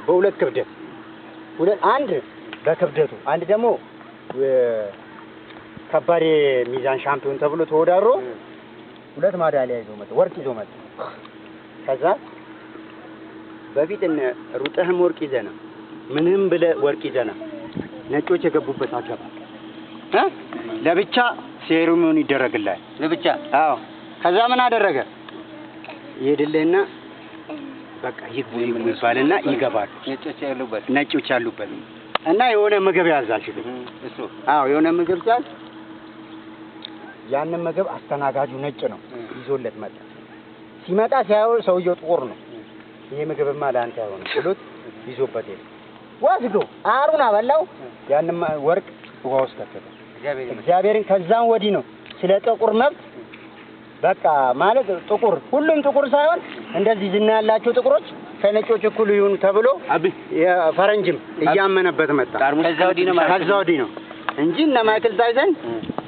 በሁለት ክብደት አንድ በክብደቱ አንድ ደግሞ ከባድ ሚዛን ሻምፒዮን ተብሎ ተወዳድሮ 2 ማዳሊያ ይዞ መጣ፣ ወርቅ ይዞ መጣ። ከዛ በፊት ሩጠህም ወርቅ ይዘና ምንም ብለህ ወርቅ ይዘና ነጮች የገቡበት አገባ ለብቻ ሴሪሞኒ ይደረግልሃል ለብቻ። አዎ ከዛ ምን አደረገ? ይሄድልህና በቃ ይግቡ ይባልና ይገባሉ ነጮች ያሉበት እና የሆነ ምግብ ያዛል እሱ። አዎ የሆነ ምግብ ያዝ። ያንን ምግብ አስተናጋጁ ነጭ ነው ይዞለት መጣ። ሲመጣ ሲያየው ሰውየው ጥቁር ነው። ይሄ ምግብማ ለአንተ አይሆንም ብሎት ይዞበት ሄደ። ወስዶ አሩን አበላው። ያንን ወርቅ ውሃ ውስጥ ከተተ። እግዚአብሔርን ከዛም ወዲህ ነው ስለ ጥቁር መብት በቃ ማለት ጥቁር ሁሉም ጥቁር ሳይሆን እንደዚህ ዝና ያላቸው ጥቁሮች ከነጮች እኩል ይሁኑ ተብሎ የፈረንጅም እያመነበት መጣ። ከዛ ወዲህ ነው እንጂ እነ ማይክል ታይሰን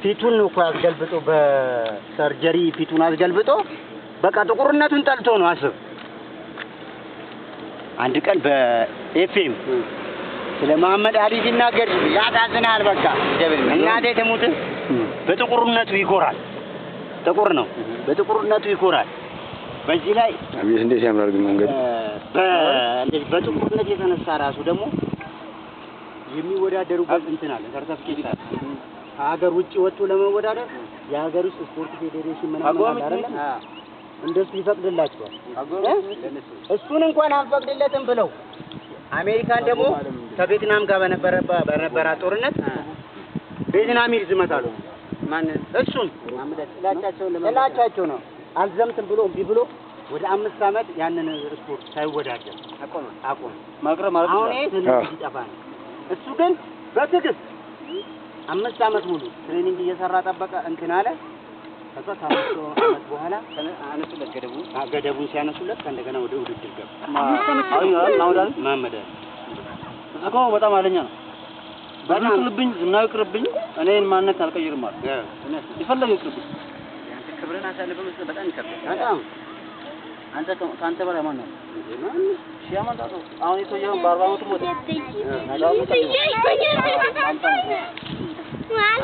ፊቱን እኮ አስገልብጦ በሰርጀሪ ፊቱን አስገልብጦ በቃ ጥቁርነቱን ጠልቶ ነው። አስብ አንድ ቀን በኤፍኤም ስለ መሐመድ አሊ ሲናገር ያሳዝናል። በቃ እናቴ ትሙት በጥቁርነቱ ይኮራል። ጥቁር ነው በጥቁርነቱ ይኮራል። በዚህ ላይ አብይ እንዴት ያምራል ግን መንገድ በጥቁርነት የተነሳ ራሱ ደግሞ የሚወዳደሩበት እንትን አለ ሰርተፊኬት አለ። ሀገር ውጪ ወጥቶ ለመወዳደር የሀገር ውስጥ ስፖርት ፌዴሬሽን ምናምን አይደለም እንደሱ ይፈቅድላቸዋል። እሱን እንኳን አንፈቅድለትም ብለው አሜሪካን ደግሞ ከቬትናም ጋር በነበረ ጦርነት ቬትናም ይዝመታሉ። ማን እሱን ጥላቻቸው ነው አልዘምትም ብሎ እምቢ ብሎ ወደ 5 አመት ያንን ስፖርት ሳይወዳደር አቆመ። ማቅረብ ማለት ነው። አሁን ይጠፋ ነው። እሱ ግን በትዕግስት 5 አመት ሙሉ ትሬኒንግ እየሰራ ጠበቀ እንትን አለ። ከዛ ከ5 አመት በኋላ አነሱለት ገደቡን ሲያነሱለት እንደገና ወደ ውድድር ገባ። መሐመድ እኮ በጣም አለኛ ነው። በእናትህ ዝናው ይቅርብኝ እኔን ማንነት አልቀይርም ማለት ይፈልግ ይቅርብኝ። ያንተ ክብርን አሳልፈው በጣም ይከብዳል። በጣም አንተ ካንተ በላይ ማን ነው? ሺያማን ታውቀው አሁን የተወየው በ40 አመቱ ሞተ።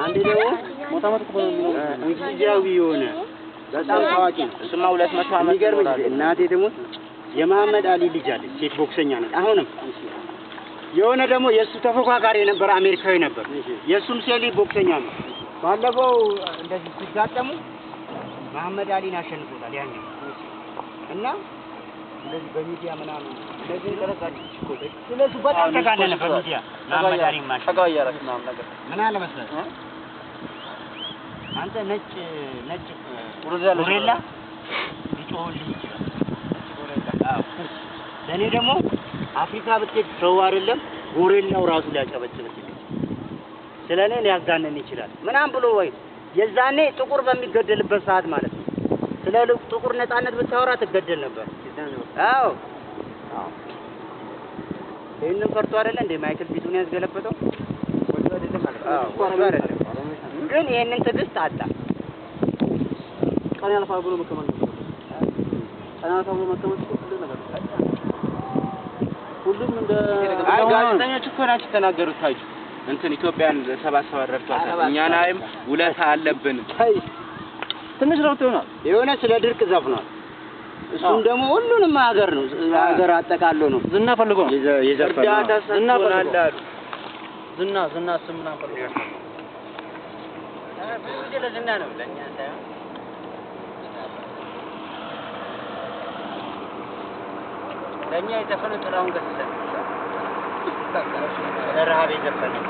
አንዴ ደግሞ ሞታ ሞት እኮ ነው እንግሊዛዊ የሆነ በጣም ታዋቂ ነው። እሱማ 200 አመት ይገርም። እናቴ ደግሞ የመሐመድ አሊ ልጅ አለ ሴት ቦክሰኛ ነው። አሁንም የሆነ ደግሞ የሱ ተፎካካሪ ነበር አሜሪካዊ ነበር። የሱም ሴሊ ቦክሰኛ ነው። ባለፈው እንደዚህ ሲጋጠሙ መሐመድ አሊን አሸንፎታል ያኛው እና እንደዚህ በሚዲያ ምናምን እንደዚህ ተረጋግጥ እኮ ስለዚህ በጣም ተጋነነ በሚዲያ መሐመድ አሊ ማለት ተጋያራስ ምናምን ነገር ምን አለ መሰለህ አንተ ነጭ ጉሬላ ሊጮህልህ ይችላል። ለኔ ደግሞ አፍሪካ ብትሄድ ሰው አይደለም ጎሬላው ራሱ ሊያጨበጭብ ይችላል። ስለኔ ሊያጋነን ይችላል ምናምን ብሎ ወይ የዛኔ ጥቁር በሚገደልበት ሰዓት ማለት ነው ስለ ጥቁር ነፃነት ብታወራ ትገደል ነበር። አዎ ይሄንን ፈርቶ አይደለ እንደ ማይክል ፊቱን ያስገለበጠው ወጥቶ አይደለም ማለት ነው። ግን ይሄንን ትዕግስት አጣ። ቀን ያልፋል ብሎ መከመን ሁሉም እንደ ጋዜጠኞች እኮ ናቸው ተናገሩት። ታጁ እንትን ኢትዮጵያን ሰባሰባ ረድቷታል። እኛናይም ውለታ አለብን። ትንሽ ነው ተውናል። የሆነ ስለ ድርቅ ዘፍኗል። እሱም ደግሞ ሁሉንም ሀገር ነው ሀገር አጠቃሎ ነው ዝና ፈልጎ ነው የዘፈነው። ዝና ፈልጎ ዝና ስምና ፈልጎ ብዙ ለዝና ነው ለኛ ሳይሆን ለኛ የዘፈነው ጥራውን ገሰሰ ለረሃብ የዘፈነው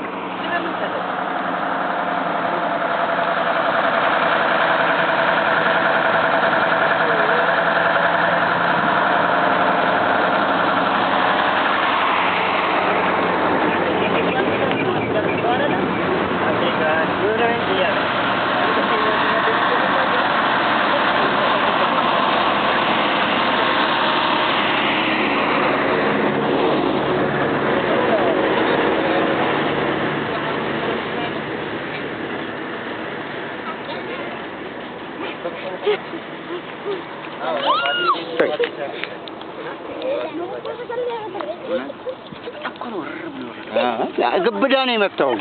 ግብዳ ነው የመታው።